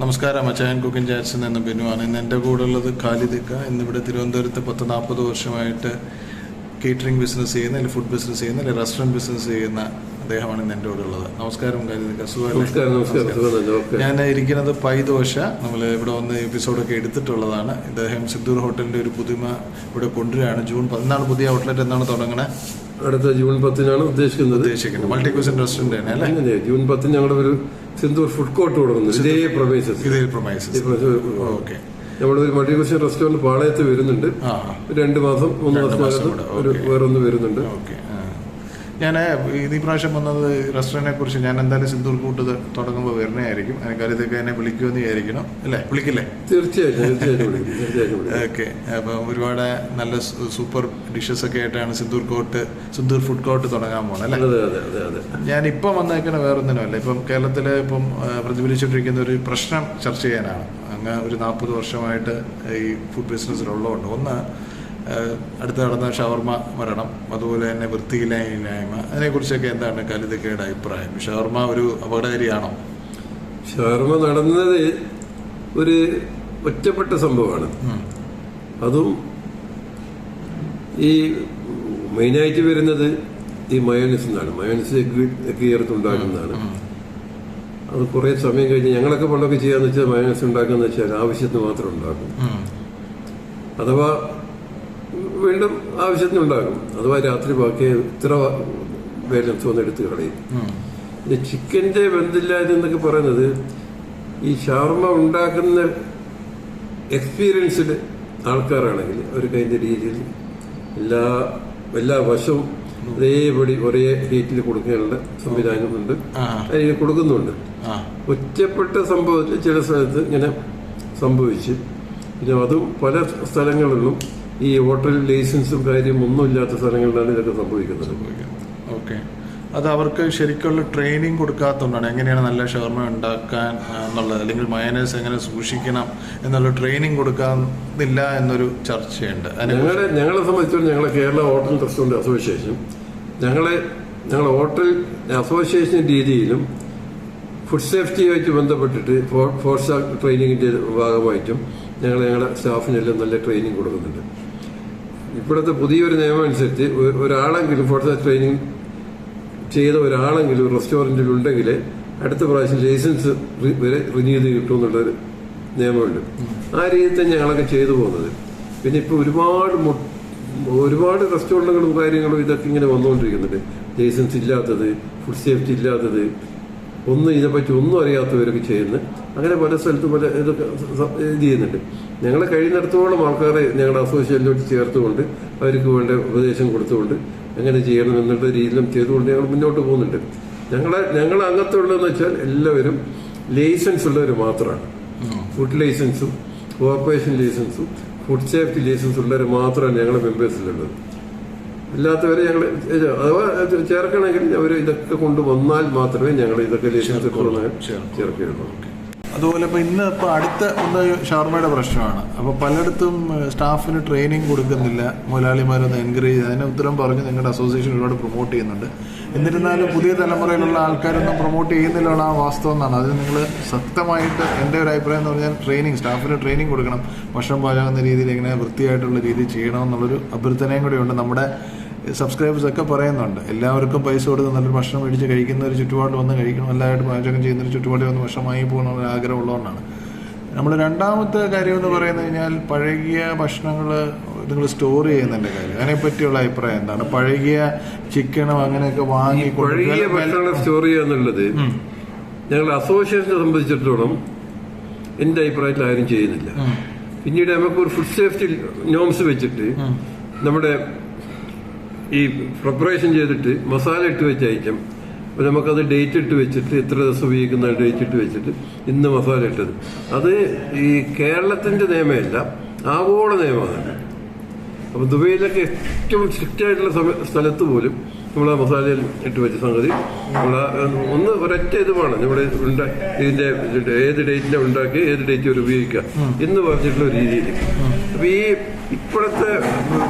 നമസ്കാരം. അച്ചായൻ കുക്കിംഗ് ചാറ്റ്സിൽ നിന്ന് ബിനുവാണ്. ഇന്ന് എൻ്റെ കൂടെ ഉള്ളത് ഖാലിദിക്ക. ഇന്നിവിടെ തിരുവനന്തപുരത്ത് 40 വർഷമായിട്ട് കേറ്ററിംഗ് ബിസിനസ് ചെയ്യുന്ന, അല്ലെങ്കിൽ ഫുഡ് ബിസിനസ് ചെയ്യുന്ന, അല്ലെങ്കിൽ റെസ്റ്റോറൻറ്റ് ബിസിനസ് ചെയ്യുന്ന അദ്ദേഹമാണ് ഇന്ന് എൻ്റെ കൂടെ ഉള്ളത്. നമസ്കാരം ഖാലിദിക്ക. സുഖം. ഞാൻ ഇരിക്കുന്നത് പൈദോശ. നമ്മൾ ഇവിടെ വന്ന് എപ്പിസോഡൊക്കെ എടുത്തിട്ടുള്ളതാണ്. ഇദ്ദേഹം സിദ്ദൂർ ഹോട്ടലിൻ്റെ ഒരു പുതുമ ഇവിടെ കൊണ്ടുവരികയാണ്. ജൂൺ 10 പുതിയ ഔട്ട്ലെറ്റ് എന്നാണ് തുടങ്ങണേ? അടുത്ത ജൂൺ 10 ഉദ്ദേശിക്കുന്നത്. മൾട്ടി ക്യൂസിൻ റെസ്റ്റോറന്റ് ആണ് അല്ലേ? ജൂൺ 10 ഞങ്ങളുടെ ഒരു സിന്ദൂർ ഫുഡ് കോർട്ട് തുടങ്ങുന്നത് ഇതേ പ്രൊമൈസസ്. ഓക്കെ. നമ്മളൊരു മൾട്ടി ക്യൂസിൻ റെസ്റ്റോറന്റ് പാളയത്ത് വരുന്നുണ്ട്. 2 മാസം 3 മാസം വേറൊന്ന് വരുന്നുണ്ട്. ഞാൻ ഈ പ്രാവശ്യം വന്നത് റെസ്റ്റോറൻറ്റിനെ കുറിച്ച് ഞാൻ എന്തായാലും സിന്ദൂർ കൂട്ട് തുടങ്ങുമ്പോൾ വരുന്നതായിരിക്കും. അതിനൊക്കെ എന്നെ വിളിക്കുമെന്ന് വിചാരിക്കണം അല്ലേ? വിളിക്കില്ലേ? തീർച്ചയായിട്ടും. ഓക്കെ. അപ്പം ഒരുപാട് നല്ല സൂപ്പർ ഡിഷസ് ഒക്കെ ആയിട്ടാണ് സിന്ദൂർ ഫുഡ് കോർട്ട് തുടങ്ങാൻ പോകുന്നത് അല്ലേ? ഞാൻ ഇപ്പം വന്നേക്കണ വേറൊന്നിനുമല്ല. ഇപ്പം കേരളത്തിൽ ഇപ്പം പ്രതിഫലിച്ചുകൊണ്ടിരിക്കുന്ന ഒരു പ്രശ്നം ചർച്ച ചെയ്യാനാണ്. അങ്ങ് ഒരു 40 വർഷമായിട്ട് ഈ ഫുഡ് ബിസിനസ്സിലുള്ളതുകൊണ്ട് ഒന്ന് അടുത്ത് നടന്ന ഷവർമ മരണം, അതുപോലെ തന്നെ വൃത്തിയില്ലായ്മ, അതിനെക്കുറിച്ചൊക്കെ എന്താണ് ഖാലിദിക്കയുടെ അഭിപ്രായം? ഷവർമ ഒരു അപകടകാരിയാണോ? ഷവർമ നടന്നത് ഒരു ഒറ്റപ്പെട്ട സംഭവമാണ്. അതും ഈ മെയിനായിട്ട് വരുന്നത് ഈ മയോനൈസ് എന്നാണ്. മയോനൈസ് എഗ് ചേർത്തുണ്ടാക്കുന്നതാണ്. അത് കുറേ സമയം കഴിഞ്ഞ് ഞങ്ങളൊക്കെ പണ്ടൊക്കെ ചെയ്യാന്ന് വെച്ചാൽ മയോനൈസ് ഉണ്ടാക്കുന്ന വെച്ചാൽ ആവശ്യത്തിന് മാത്രം ഉണ്ടാക്കും. അഥവാ വീണ്ടും ആവശ്യത്തിനുണ്ടാകും. അഥവാ രാത്രി ബാക്കി ഇത്ര ബാലൻസ് വന്ന് എടുത്ത് കളയും. പിന്നെ ചിക്കൻ്റെ വെന്തില്ലാതെന്നൊക്കെ പറയുന്നത് ഈ ഷവർമ ഉണ്ടാക്കുന്ന എക്സ്പീരിയൻസിൽ ആൾക്കാരാണെങ്കിൽ അവർക്ക് അതിൻ്റെ രീതിയിൽ എല്ലാ വശവും അതേപടി ഒരേ ഹീറ്റിൽ കൊടുക്കാനുള്ള സംവിധാനമുണ്ട്, അതിൽ കൊടുക്കുന്നുണ്ട്. ഒറ്റപ്പെട്ട സംഭവത്തിൽ ചില സ്ഥലത്ത് ഇങ്ങനെ സംഭവിച്ച്, പിന്നെ അതും പല സ്ഥലങ്ങളിലും ഈ ഹോട്ടൽ ലൈസൻസും കാര്യം ഒന്നുമില്ലാത്ത സ്ഥലങ്ങളിലാണ് ഇതൊക്കെ സംഭവിക്കുന്നത്. ഓക്കെ. അത് അവർക്ക് ശരിക്കുള്ള ട്രെയിനിങ് കൊടുക്കാത്തതുകൊണ്ടാണ്. എങ്ങനെയാണ് നല്ല ഷവർമ ഉണ്ടാക്കാൻ എന്നുള്ളത്, അല്ലെങ്കിൽ മയനൈസ് എങ്ങനെ സൂക്ഷിക്കണം എന്നുള്ള ട്രെയിനിങ് കൊടുക്കാന്നില്ല എന്നൊരു ചർച്ചയുണ്ട്. ഞങ്ങളെ സംബന്ധിച്ചിടത്തോളം ഞങ്ങളെ കേരള ഹോട്ടൽ റെസ്റ്റോറന്റ് അസോസിയേഷൻ ഞങ്ങളെ ഹോട്ടൽ അസോസിയേഷൻ രീതിയിലും ഫുഡ് സേഫ്റ്റിയുമായിട്ട് ബന്ധപ്പെട്ടിട്ട് 4 സ്റ്റാർ ട്രെയിനിങ്ങിന്റെ ഭാഗമായിട്ടും ഞങ്ങളുടെ സ്റ്റാഫിനെല്ലാം നല്ല ട്രെയിനിങ് കൊടുക്കുന്നുണ്ട്. ഇപ്പോഴത്തെ പുതിയൊരു നിയമം അനുസരിച്ച് ഒരാളെങ്കിലും 4 സ്റ്റാർ ട്രെയിനിങ് ചെയ്ത ഒരാളെങ്കിലും റെസ്റ്റോറൻറ്റിൽ ഉണ്ടെങ്കിൽ അടുത്ത പ്രാവശ്യം ലൈസൻസ് വരെ റിന്യൂ ചെയ്ത് കിട്ടുമെന്നുള്ളൊരു നിയമമുണ്ട്. ആ രീതിയിൽ തന്നെ ഞങ്ങളൊക്കെ ചെയ്തു പോകുന്നത്. പിന്നെ ഇപ്പോൾ ഒരുപാട് റെസ്റ്റോറൻറ്റുകളും കാര്യങ്ങളും ഇതൊക്കെ ഇങ്ങനെ വന്നുകൊണ്ടിരിക്കുന്നുണ്ട്. ലൈസൻസ് ഇല്ലാത്തത്, ഫുഡ് സേഫ്റ്റി ഇല്ലാത്തത്, ഇതിനെപ്പറ്റി ഒന്നും അറിയാത്തവരൊക്കെ ചെയ്യുന്നത്. അങ്ങനെ പല സ്ഥലത്തും പല ഇതൊക്കെ ഇത് ചെയ്യുന്നുണ്ട്. ഞങ്ങൾ കഴിയുന്നിടത്തോളം ആൾക്കാരെ ഞങ്ങളുടെ അസോസിയേഷനിലോട്ട് ചേർത്തുകൊണ്ട് അവർക്ക് വേണ്ട ഉപദേശം കൊടുത്തുകൊണ്ട് എങ്ങനെ ചെയ്യണം എന്നുള്ള രീതിയിലും ചെയ്തുകൊണ്ട് ഞങ്ങൾ മുന്നോട്ട് പോകുന്നുണ്ട്. ഞങ്ങൾ അംഗത്തുള്ളതെന്ന് വെച്ചാൽ എല്ലാവരും ലൈസൻസ് ഉള്ളവർ മാത്രമാണ്. ഫുഡ് ലൈസൻസും കോർപ്പറേഷൻ ലൈസൻസും ഫുഡ് സേഫ്റ്റി ലൈസൻസ് ഉള്ളവർ മാത്രമാണ് ഞങ്ങളുടെ മെമ്പേഴ്സിലുള്ളത്. അല്ലാത്തവരെ ഞങ്ങൾ അഥവാ ചേർക്കണമെങ്കിൽ അവർ ഇതൊക്കെ കൊണ്ടുവന്നാൽ മാത്രമേ ഞങ്ങൾ ഇതൊക്കെ ലൈസൻസ് ചേർക്കുകയുള്ളൂ. അതുപോലെ ഇപ്പോൾ അടുത്ത ഒന്ന് ഷവർമയുടെ പ്രശ്നമാണ്. അപ്പോൾ പലയിടത്തും സ്റ്റാഫിന് ട്രെയിനിങ് കൊടുക്കുന്നില്ല, മുതലാളിമാരൊന്ന് എൻകറേജ് ചെയ്ത് അതിന് ഉത്തരം പറഞ്ഞ് നിങ്ങളുടെ അസോസിയേഷൻ ഒരുപാട് പ്രൊമോട്ട് ചെയ്യുന്നുണ്ട്. എന്നിരുന്നാലും പുതിയ തലമുറയിലുള്ള ആൾക്കാരൊന്നും പ്രൊമോട്ട് ചെയ്യുന്നില്ല ആ വാസ്തവം എന്നാണ്. അതിന് നിങ്ങൾ ശക്തമായിട്ട് എൻ്റെ ഒരു അഭിപ്രായം എന്ന് പറഞ്ഞാൽ സ്റ്റാഫിന് ട്രെയിനിങ് കൊടുക്കണം. ഭക്ഷണം പാചകമെന്ന രീതിയിൽ എങ്ങനെ വൃത്തിയായിട്ടുള്ള രീതിയിൽ ചെയ്യണമെന്നുള്ളൊരു അഭ്യർത്ഥനയും കൂടിയുണ്ട്. നമ്മുടെ സബ്സ്ക്രൈബേഴ്സ് ഒക്കെ പറയുന്നുണ്ട് എല്ലാവർക്കും പൈസ കൊടുത്ത് നല്ലൊരു ഭക്ഷണം മേടിച്ച് കഴിക്കുന്ന ഒരു ചുറ്റുപാടിൽ വന്ന് കഴിക്കണം, എല്ലാവരും പാചകം ചെയ്യുന്നൊരു ചുറ്റുപാടിൽ വന്ന് ഭക്ഷണമായി പോകണമെന്ന് ആഗ്രഹമുള്ളതുകൊണ്ടാണ്. നമ്മൾ രണ്ടാമത്തെ കാര്യം എന്ന് പറയുന്നത് കഴിഞ്ഞാൽ പഴകിയ ഭക്ഷണങ്ങൾ നിങ്ങൾ സ്റ്റോർ ചെയ്യുന്നതിൻ്റെ കാര്യം, അതിനെപ്പറ്റിയുള്ള അഭിപ്രായം എന്താണ്? പഴകിയ ചിക്കനും അങ്ങനെയൊക്കെ വാങ്ങി പഴകിയ ഭക്ഷണങ്ങൾ സ്റ്റോർ ചെയ്യുക എന്നുള്ളത് ഞങ്ങൾ അസോസിയേഷനെ സംബന്ധിച്ചിടത്തോളം എൻ്റെ അഭിപ്രായത്തിൽ ആരും ചെയ്യുന്നില്ല. പിന്നീട് നമുക്കൊരു ഫുഡ് സേഫ്റ്റി നോംസ് വെച്ചിട്ട് നമ്മുടെ ഈ പ്രിപ്പറേഷൻ ചെയ്തിട്ട് മസാല ഇട്ട് വെച്ച ഐറ്റം അപ്പോൾ നമുക്കത് ഡേറ്റ് ഇട്ട് വെച്ചിട്ട് ഇത്ര ദിവസം ഉപയോഗിക്കുന്ന ഡേറ്റ് ഇട്ട് വെച്ചിട്ട് ഇന്ന് മസാല ഇട്ടത്, അത് ഈ കേരളത്തിൻ്റെ നിയമമല്ല, ആഗോള നിയമമാണ്. അപ്പോൾ ദുബൈയിലൊക്കെ ഏറ്റവും സ്ട്രിക്റ്റ് ആയിട്ടുള്ള സ്ഥലത്ത് പോലും നമ്മൾ ആ മസാലയിൽ ഇട്ട് വെച്ച സംഗതി നമ്മൾ ഒന്ന് ഒരൊറ്റ ഇത് വേണം നമ്മുടെ ഇതിന്റെ ഏത് ഡേറ്റിലാണ് ഉണ്ടാക്കി ഏത് ഡേറ്റ് വരെ ഉപയോഗിക്കുക എന്ന് പറഞ്ഞിട്ടുള്ള രീതിയിൽ. അപ്പൊ ഈ ഇപ്പോഴത്തെ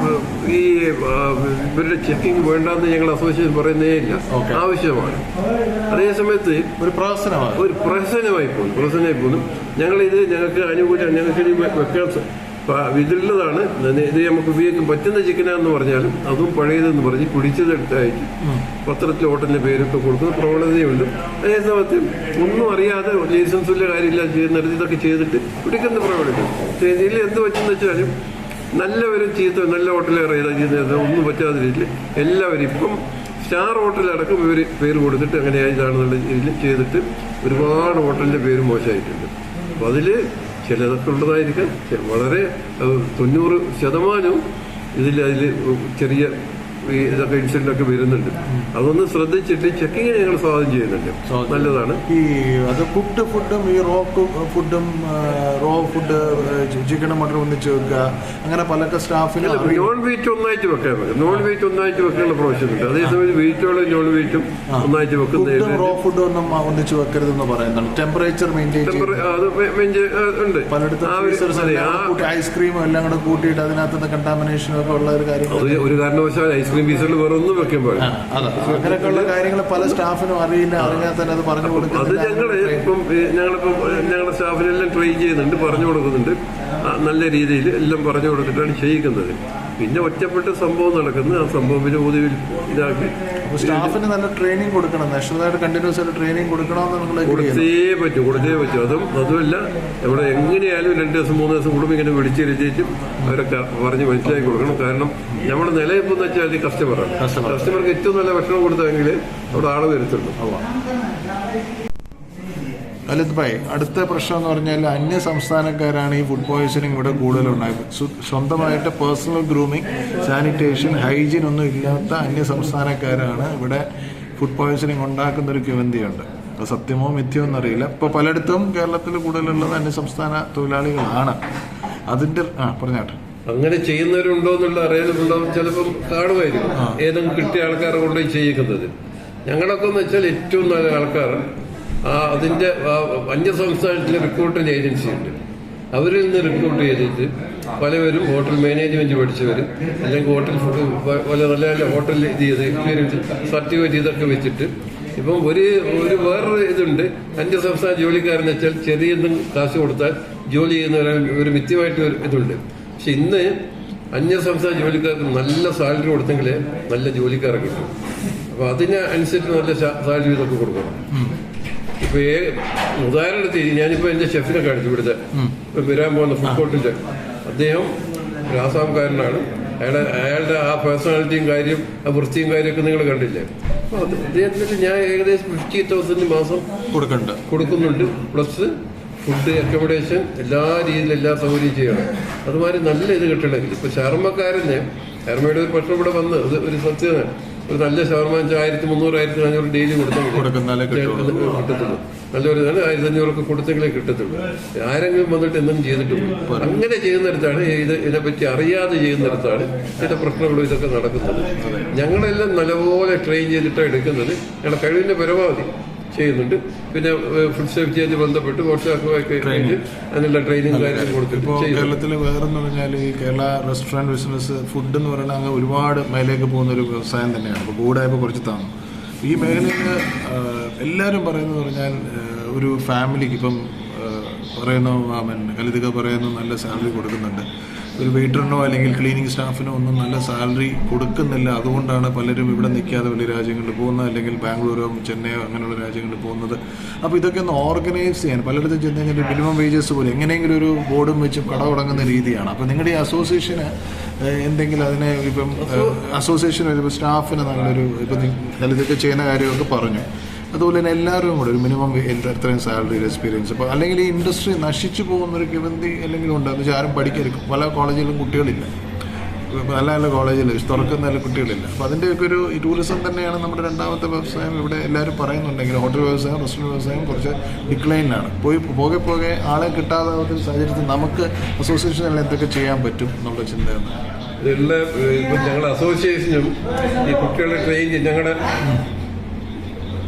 ഈ ഇവരുടെ ചെക്കിങ് വേണ്ടെന്ന് ഞങ്ങൾ അസോസിയേഷൻ പറയുന്നേ ഇല്ല, ആവശ്യമാണ്. അതേസമയത്ത് ഒരു പ്രഹസനമായി പോകുന്നു. ഞങ്ങൾക്ക് അനുകൂലം, ഞങ്ങൾക്ക് ഇനി വെക്കാൻ ഇതിലുള്ളതാണ്, ഇത് നമുക്ക് ഉപയോഗിക്കാൻ പറ്റുന്ന ചിക്കനാന്ന് പറഞ്ഞാലും അതും പഴയതെന്ന് പറഞ്ഞ് പിടിച്ചതെടുത്തായിട്ട് പത്രത്തിൽ ഹോട്ടലിന്റെ പേരിട്ട് കൊടുക്കുന്ന പ്രവണതയുണ്ട്. അതേസമയത്ത് ഒന്നും അറിയാതെ ലൈസൻസുള്ള കാര്യമില്ല ചെയ്യുന്നിടത്ത് ഇതൊക്കെ ചെയ്തിട്ട് പിടിക്കുന്ന പ്രവണത. ഇതിൽ എന്ത് പറ്റുന്ന വെച്ചാലും നല്ലവരും ചീത്ത നല്ല ഹോട്ടലേറെ ചെയ്യുന്നത് ഒന്നും പറ്റാത്ത രീതിയിൽ എല്ലാവരും ഇപ്പം സ്റ്റാർ ഹോട്ടലടക്കം ഇവർ പേര് കൊടുത്തിട്ട് അങ്ങനെ ഇതാണെന്നുള്ള രീതിയിൽ ചെയ്തിട്ട് ഒരുപാട് ഹോട്ടലിന്റെ പേര് മോശമായിട്ടുണ്ട്. അപ്പം അതിൽ ചിലതൊക്കെ ഉള്ളതായിരിക്കാം, വളരെ 90% അതിൽ ചെറിയ ഇതൊക്കെ ഇൻസിഡന്റ് ഒക്കെ വരുന്നുണ്ട്. അതൊന്ന് ശ്രദ്ധിച്ചിട്ട് ചെക്കിങ് ഞങ്ങൾ സ്വാഗതം ചെയ്യുന്നുണ്ട്, നല്ലതാണ്. ഈ അത് കുക്ക്ഡ് ഫുഡും ഈ റോ ഫുഡും ഫുഡ് ചിക്കനും മട്ടനും ഒന്നിച്ച് വെക്കുക, അങ്ങനെ പലക്കെ സ്റ്റാഫിന് നോൺ വെജ് ഒന്നായിട്ട് വെക്കാൻ പറ്റും. നോൺ വെജ് ഒന്നായിട്ട് വെക്കാനുള്ള പ്രൊവിഷൻ ഉണ്ട്. അതേസമയം വെജിറ്റോളും നോൺ വെജും ഒന്നായിട്ട് വെക്കുന്നത് റോ ഫുഡ് ഒന്നും ഒന്നിച്ച് വെക്കരുതെന്ന് പറയുന്നുണ്ട്. ടെമ്പറേച്ചർ മെയിൻറ്റെയിൻ ഉണ്ട് പലയിടത്തും. ഐസ്ക്രീമും എല്ലാം കൂടെ കൂട്ടിയിട്ട് അതിനകത്ത് കണ്ടാമിനേഷനും ഒക്കെ ഉള്ള ഒരു കാര്യം. ഒരു കാരണവശാൽ ഐസ്ക്രീം പീസുകൾ വേറെ ഒന്നും വെക്കാൻ പാടില്ല. അങ്ങനെയൊക്കെയുള്ള കാര്യങ്ങൾ പല സ്റ്റാഫിനും അറിയില്ല, അറിയാൻ തന്നെ അത് പറഞ്ഞു കൊടുക്കുന്നത്. അത് ഞങ്ങളുടെ സ്റ്റാഫിനെല്ലാം ട്രെയിൻ ചെയ്യുന്നുണ്ട്, പറഞ്ഞു കൊടുക്കുന്നുണ്ട്. നല്ല രീതിയിൽ എല്ലാം പറഞ്ഞു കൊടുത്തിട്ടാണ് ചെയ്യിക്കുന്നത്. പിന്നെ ഒറ്റപ്പെട്ട സംഭവം നടക്കുന്നത്, ആ സംഭവം പിന്നെ പൊതുവിൽ ഇതാക്കി സ്റ്റാഫിന് നല്ല ട്രെയിനിങ് കൊടുക്കണം, നാഷണലായിട്ട് കണ്ടിന്യൂസ് ആയിട്ട് ട്രെയിനിങ് കൊടുക്കണമെന്ന് കൊടുത്തേ പറ്റും. അതുമല്ല ഇവിടെ എങ്ങനെയായാലും 2 ദിവസം 3 ദിവസം കൂടുമ്പോൾ ഇങ്ങനെ വിളിച്ചിരുത്തിയിട്ടും അവരൊക്കെ പറഞ്ഞ് മനസ്സിലാക്കി കൊടുക്കണം. കാരണം നമ്മുടെ നിലയിപ്പെന്ന് വെച്ചാൽ കസ്റ്റമറാണ്. കസ്റ്റമർക്ക് ഏറ്റവും നല്ല ഭക്ഷണം കൊടുത്തെങ്കിൽ അവിടെ ആള് വരുത്തുള്ളൂ. ലലിത് ഭായ്, അടുത്ത പ്രശ്നം എന്ന് പറഞ്ഞാൽ അന്യ സംസ്ഥാനക്കാരാണ് ഈ ഫുഡ് പോയ്സണിങ് ഇവിടെ കൂടുതലുണ്ടായത്. സ്വന്തമായിട്ട് പേഴ്സണൽ ഗ്രൂമിങ്, സാനിറ്റേഷൻ, ഹൈജീൻ ഒന്നും ഇല്ലാത്ത അന്യ സംസ്ഥാനക്കാരാണ് ഇവിടെ ഫുഡ് പോയ്സണിങ് ഉണ്ടാക്കുന്നൊരു കിവന്തിയുണ്ട്. അത് സത്യമോ മിഥ്യമോ എന്നറിയില്ല. ഇപ്പോൾ പലയിടത്തും കേരളത്തിൽ കൂടുതലുള്ളത് അന്യ സംസ്ഥാന തൊഴിലാളികളാണ്. അതിൻ്റെ പറഞ്ഞാട്ടെ, അങ്ങനെ ചെയ്യുന്നവരുണ്ടോ എന്നുള്ള അറിയാനുണ്ടോ ചിലപ്പം കാണുമായിരിക്കും, ഏതെങ്കിലും കിട്ടിയ ആൾക്കാരെ കൊണ്ടുപോയി ചെയ്യിക്കുന്നത്. ഞങ്ങളൊക്കെ എന്ന് വെച്ചാൽ ഏറ്റവും നല്ല ആൾക്കാർ അതിന്റെ അന്യസംസ്ഥാനത്തിലെ റിക്രൂട്ടിംഗ് ഏജൻസി ഉണ്ട്, അവരിൽ നിന്ന് റിക്രൂട്ട് ചെയ്തിട്ട് പലവരും ഹോട്ടൽ മാനേജ്മെന്റ് പഠിച്ചവർ, അല്ലെങ്കിൽ ഹോട്ടൽ ഫുഡ് പല നല്ല നല്ല ഹോട്ടലിൽ ഇത് ചെയ്ത് എക്സ്പീരിയൻസ് സർട്ടിഫിക്കറ്റ് ഇതൊക്കെ വെച്ചിട്ട് ഇപ്പം വേറൊരു ഇതുണ്ട്. അന്യസംസ്ഥാന ജോലിക്കാരെന്ന് വെച്ചാൽ ചെറിയ കാശ് കൊടുത്താൽ ജോലി ചെയ്യുന്ന ഒരു മിഥ്യമായിട്ട് ഇതുണ്ട്. പക്ഷെ ഇന്ന് അന്യസംസ്ഥാന ജോലിക്കാർക്ക് നല്ല സാലറി കൊടുത്തെങ്കിൽ നല്ല ജോലിക്കാരെ കിട്ടും. അപ്പൊ അതിനനുസരിച്ച് നല്ല സാലറി ഇതൊക്കെ കൊടുക്കണം. ഇപ്പൊ ഉദാഹരണത്തിന് ഞാനിപ്പോ എന്റെ ഷെഫിനെ കാണിച്ചു, ഇവിടുത്തെ വരാൻ പോകുന്ന ഫുഡ് കോർട്ടിന്റെ, അദ്ദേഹം ആസാംകാരനാണ്. അയാളുടെ ആ പേഴ്സണാലിറ്റിയും കാര്യം, ആ വൃത്തിയും കാര്യമൊക്കെ നിങ്ങൾ കണ്ടില്ലേ. അപ്പൊ അദ്ദേഹത്തിന് ഞാൻ ഏകദേശം 50,000 മാസം കൊടുക്കുന്നുണ്ട്. പ്ലസ് ഫുഡ്, അക്കോമഡേഷൻ, എല്ലാ രീതിയിലും എല്ലാ സൗകര്യം ചെയ്യണം. അതുമാതിരി നല്ല ഇത് കിട്ടണമെങ്കിൽ ഇപ്പൊ ഷവർമയുടെ ഒരു ഭക്ഷണം ഇവിടെ വന്ന് ഒരു സത്യമാണ്. ഒരു നല്ല ഷവർമ 1300, 1400 ഡെയിലി കിട്ടത്തുള്ളൂ. നല്ലൊരു 1500 കൊടുത്തെങ്കിലേ കിട്ടത്തുള്ളൂ. ആരെങ്കിലും വന്നിട്ട് എന്തെങ്കിലും ചെയ്തിട്ടുള്ളൂ. അങ്ങനെ ചെയ്യുന്നിടത്താണ് ഇതിനെപ്പറ്റി അറിയാതെ ചെയ്യുന്നിടത്താണ് ഇതിന്റെ പ്രശ്നങ്ങളും ഇതൊക്കെ നടക്കുന്നത്. ഞങ്ങളെല്ലാം നല്ലപോലെ ട്രെയിൻ ചെയ്തിട്ടാണ് എടുക്കുന്നത്. ഞങ്ങളുടെ കഴിവിന്റെ പരമാവധി ചെയ്യുന്നുണ്ട്. പിന്നെ ഫുഡ് സേഫ്റ്റിയായിട്ട് ബന്ധപ്പെട്ട് വർഷാക്കുമായിട്ട് അതിനുള്ള ട്രെയിനിങ് കാര്യങ്ങൾ കൊടുത്തിട്ട്. കേരളത്തിൽ വേറെന്ന് പറഞ്ഞാൽ ഈ കേരള റെസ്റ്റോറൻറ്റ് ബിസിനസ് ഫുഡ് എന്ന് പറയുന്നത് അങ്ങ് ഒരുപാട് മേലേക്ക് പോകുന്ന ഒരു വ്യവസായം തന്നെയാണ്. ഇപ്പോൾ കൂടായപ്പോൾ കുറച്ച് താന്നു ഈ മേഖലയിൽ എല്ലാവരും പറയുന്നത് പറഞ്ഞാൽ ഒരു ഫാമിലിക്ക് ഇപ്പം പറയുന്നു, ലലിത പറയുന്നു നല്ല സാലറി കൊടുക്കുന്നുണ്ട്. ഒരു വെയിറ്ററിനോ അല്ലെങ്കിൽ ക്ലീനിങ് സ്റ്റാഫിനോ ഒന്നും നല്ല സാലറി കൊടുക്കുന്നില്ല. അതുകൊണ്ടാണ് പലരും ഇവിടെ നിൽക്കാതെ വലിയ രാജ്യങ്ങളിൽ പോകുന്നത്, അല്ലെങ്കിൽ ബാംഗ്ലൂരോ ചെന്നൈയോ അങ്ങനെയുള്ള രാജ്യങ്ങളിൽ പോകുന്നത്. അപ്പോൾ ഇതൊക്കെ ഒന്ന് ഓർഗനൈസ് ചെയ്യാൻ പലയിടത്തും ചെന്ന് കഴിഞ്ഞാൽ മിനിമം വേജസ് പോലെ എങ്ങനെയെങ്കിലും ഒരു ബോർഡും വെച്ച് കട തുടങ്ങുന്ന രീതിയാണ്. അപ്പോൾ നിങ്ങളുടെ ഈ അസോസിയേഷന് എന്തെങ്കിലും അതിനെ ഇപ്പം അസോസിയേഷൻ വരുമ്പോൾ സ്റ്റാഫിന് നല്ലൊരു ഇപ്പം ലലിതൊക്കെ ചെയ്യുന്ന കാര്യമൊക്കെ പറഞ്ഞു. അതുപോലെ തന്നെ എല്ലാവരും കൂടെ ഒരു മിനിമം എത്രയും സാലറി എക്സ്പീരിയൻസ്. അപ്പോൾ അല്ലെങ്കിൽ ഈ ഇൻഡസ്ട്രി നശിച്ചു പോകുന്നൊരു കിവന്തി അല്ലെങ്കിൽ ഉണ്ട്. എന്ന് വെച്ചാൽ ആരും പഠിക്കരുത്. പല കോളേജിലും കുട്ടികളില്ല, നല്ല നല്ല കോളേജിൽ തുറക്കുന്ന നല്ല കുട്ടികളില്ല. അപ്പോൾ അതിൻ്റെയൊക്കെ ഒരു ടൂറിസം തന്നെയാണ് നമ്മുടെ രണ്ടാമത്തെ വ്യവസായം. ഇവിടെ എല്ലാവരും പറയുന്നുണ്ടെങ്കിൽ ഹോട്ടൽ വ്യവസായം, റെസ്റ്റോറൻറ്റ് വ്യവസായം കുറച്ച് ഡിക്ലൈനിലാണ്. പോകെ ആളെ കിട്ടാതെ ഒരു സാഹചര്യത്തിൽ നമുക്ക് അസോസിയേഷനിൽ എന്തൊക്കെ ചെയ്യാൻ പറ്റും എന്നുള്ള ചിന്തയാണ്. ഇതെല്ലാം ഇപ്പം ഞങ്ങളുടെ അസോസിയേഷനും ഈ കുട്ടികളെ ട്രെയിൻ ചെയ്ത് ഞങ്ങളുടെ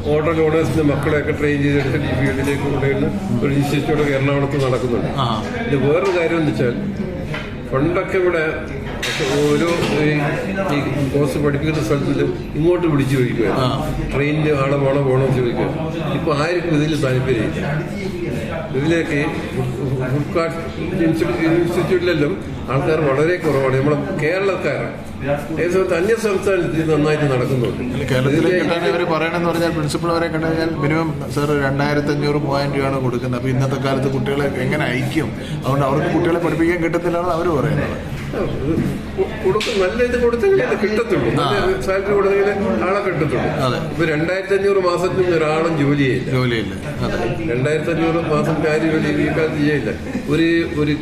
ഹോട്ടൽ ഓണേഴ്സിന്റെ മക്കളെയൊക്കെ ട്രെയിൻ ചെയ്തെടുത്ത് ഫീൽഡിലേക്ക് കൊണ്ടുവരുന്ന ഒരു ഇൻസ്റ്റിറ്റ്യൂട്ട് എറണാകുളത്ത് നടക്കുന്നുണ്ട്. ഇത് വേറൊരു കാര്യം എന്ന് വെച്ചാൽ പണ്ടൊക്കെ ഇവിടെ ഓരോ ഈ കോഴ്സ് പഠിപ്പിക്കുന്ന സ്ഥലത്തിൽ ഇങ്ങോട്ട് വിളിച്ചു ചോദിക്കുമായിരുന്നു, ട്രെയിനിൽ ആളെ വേണോ ചോദിക്കുക. ഇപ്പൊ ആർക്കും ഇതിൽ താല്പര്യമില്ല. ഇതിലേക്ക് ഫുഡ് കാർട്ട് ഇൻസ്റ്റിറ്റ്യൂട്ടിലെല്ലാം ആൾക്കാർ വളരെ കുറവാണ്. നമ്മളെ കേരളക്കാരാണ്. ഏകദേശം അന്യ സംസ്ഥാനത്ത് ഇത് നന്നായിട്ട് നടക്കുന്നുണ്ട്. കേരളത്തിലേക്ക് പറയണമെന്ന് പറഞ്ഞാൽ പ്രിൻസിപ്പൾ വരെ കണ്ടു കഴിഞ്ഞാൽ മിനിമം സാർ 2500-3000 രൂപയാണ് കൊടുക്കുന്നത്. അപ്പൊ ഇന്നത്തെ കാലത്ത് കുട്ടികളെ എങ്ങനെ അയക്കും? അതുകൊണ്ട് അവർക്ക് കുട്ടികളെ പഠിപ്പിക്കാൻ കിട്ടത്തില്ലാന്ന് അവർ പറയുന്നത്. നല്ല ഇത് കൊടുത്തെങ്കിൽ അത് കിട്ടത്തുള്ളൂ. നല്ല സാലറി കൊടുത്തെങ്കിൽ ആളെ കിട്ടത്തുള്ളൂ. ഇപ്പൊ 2500 മാസത്തിന് ഒരാളും ജോലിയില്ല. 2500 മാസം കാര്യം ജോലി ഈ കാലത്ത് ചെയ്യില്ല. ഒരു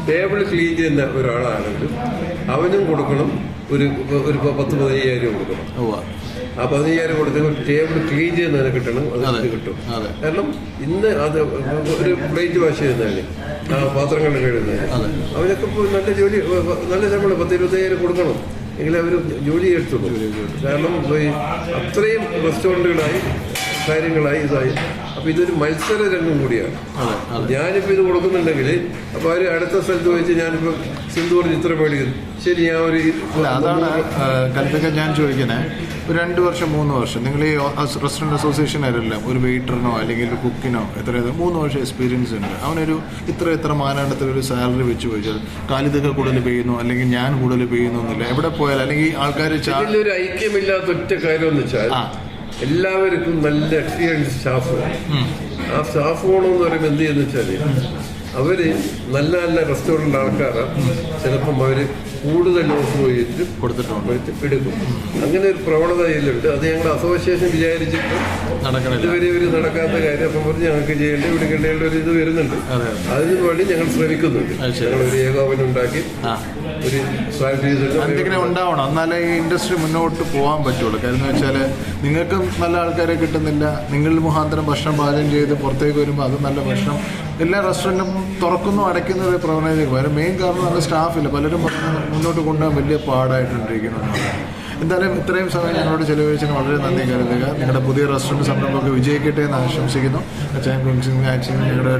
ടേബിൾ ക്ലീൻ ചെയ്യുന്ന ഒരാളാണെങ്കിലും അവനും കൊടുക്കണം ഒരു 10-15,000 കൊടുക്കണം. ആ 15,000 കൊടുത്ത് ടേബിൾ ക്ലീൻ ചെയ്യുന്നതിന് കിട്ടണം. അത് കിട്ടും. കാരണം ഇന്ന് അത് ഒരു പ്ലേറ്റ് വാഷ് ചെയ്യുന്നതിന് പാത്രങ്ങൾ കഴുകുന്നതിന് അവനൊക്കെ നല്ല ജോലി, നല്ല ശമ്പളം 10-20,000 കൊടുക്കണം. എങ്കിലും അവർ ജോലി എടുത്തുള്ളൂ. കാരണം അത്രയും റെസ്റ്റോറൻറ്റുകളായി കാര്യങ്ങളായി ഇതായി. അപ്പൊ ഇതൊരു മത്സര രംഗം കൂടിയാണ്. ഞാനിപ്പോ ഇത് കൊടുക്കുന്നുണ്ടെങ്കിൽ അപ്പൊ അവര് അടുത്ത സ്ഥലത്ത് വെച്ച് ഞാനിപ്പോ സിന്ധൂർ ചിത്രം മേടിക്കുന്നു. ശരി, ഞാൻ ഒരു അതാണ് കൽപ്പിക്ക ഞാൻ ചോദിക്കുന്നത്. 2 വർഷം 3 വർഷം നിങ്ങൾ ഈ റെസ്റ്റോറൻറ്റ് അസോസിയേഷനാരെല്ലാം ഒരു വെയിറ്ററിനോ അല്ലെങ്കിൽ ഒരു കുക്കിനോ 3 വർഷം എക്സ്പീരിയൻസ് ഉണ്ട്. അവനൊരു ഇത്ര മാനദണ്ഡത്തിലൊരു സാലറി വെച്ച് ചോദിച്ചാൽ കാലിതൊക്കെ കൂടുതൽ പെയ്യുന്നു അല്ലെങ്കിൽ ഞാൻ കൂടുതൽ പെയ്യുന്നു എന്നില്ല. എവിടെ പോയാൽ അല്ലെങ്കിൽ ആൾക്കാർ ഒരു ഐക്യമില്ലാത്ത ഒറ്റ കാര്യം എന്ന് വെച്ചാൽ എല്ലാവർക്കും നല്ല എക്സ്പീരിയൻസ് സ്റ്റാഫ്. ആ സ്റ്റാഫ് വേണമെന്ന് പറയുമ്പോൾ എന്ത് ചെയ്യുന്ന വെച്ചാല് അവര് നല്ല റെസ്റ്റോറൻറ്റ് ആൾക്കാരാണ്. ചിലപ്പം അവര് കൂടുതൽ ഓഫർ ചെയ്തിട്ട് എടുക്കും. അങ്ങനെ ഒരു പ്രവണത ഇതിലുണ്ട്. അത് ഞങ്ങൾ അസോസിയേഷൻ വിചാരിച്ചിട്ട് ഇതുവരെ ഒരു നടക്കാത്ത കാര്യം. അപ്പം പറഞ്ഞ് ഞങ്ങൾക്ക് എടുക്കേണ്ട ഒരു ഇത് വരുന്നുണ്ട്. അതിനു വേണ്ടി ഞങ്ങൾ ശ്രമിക്കുന്നുണ്ട്. ഞങ്ങൾ ഒരു ഏകോപനം ഉണ്ടാക്കി ഒരു എന്തെങ്കിലും ഉണ്ടാവണം, എന്നാലേ ഈ ഇൻഡസ്ട്രി മുന്നോട്ട് പോകാൻ പറ്റുള്ളൂ. കാര്യം എന്ന് വെച്ചാൽ നിങ്ങൾക്ക് നല്ല ആൾക്കാരെ കിട്ടുന്നില്ല. നിങ്ങൾ മുഖാന്തരം ഭക്ഷണം പാചകം ചെയ്ത് പുറത്തേക്ക് വരുമ്പോൾ അത് നല്ല ഭക്ഷണം എല്ലാ റെസ്റ്റോറൻറ്റും തുറക്കുന്നു അടയ്ക്കുന്ന ഒരു പ്രവണതയിലേക്ക് വരും. മെയിൻ കാരണം നല്ല സ്റ്റാഫില്ല. പലരും മുന്നോട്ട് കൊണ്ടുപോകാൻ വലിയ പാടായിട്ടിരിക്കുന്നു. എന്തായാലും ഇത്രയും സമയം ഞങ്ങളോട് ചെലവഴിച്ചതിന് വളരെ നന്ദി കരുതുക. നിങ്ങളുടെ പുതിയ റെസ്റ്റോറൻറ്റ് സംരംഭമൊക്കെ വിജയിക്കട്ടെ എന്ന് ആശംസിക്കുന്നു. ഞങ്ങളുടെ